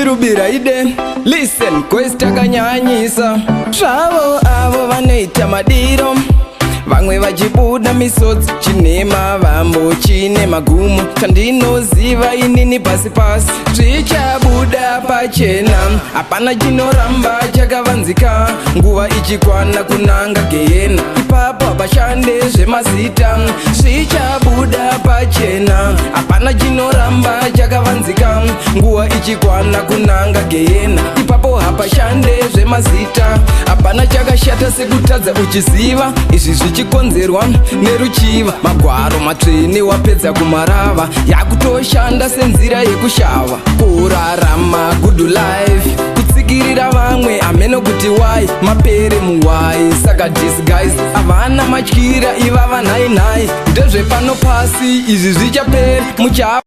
Chirubira ide listen quest takanyanyisa zvavo avo vanoita madiro vamwe vachibuda misodzi chinema vambo chine magumo chandinoziva inini pasi pasi zvichabuda pachena hapana chinoramba chakavanzika nguva ichikwana kunanga gehena ipapo hapashande zvemazita zvichabuda pachena hapana chinoramba chakavanzika nguva ichikwana kunanga gehena ipapo hapashande zvemazita hapana chakashata sekutadza uchiziva izvi zvichikonzerwa neruchiva magwaro matsvene wapedza kumarava yakutoshanda senzira yekushava kurarama good life kutsikirira vamwe ameno kuti wai mapere muwai saka disguise havana matyira ivava nhainhai ndezvepano pasi izvi zvichaperi mucha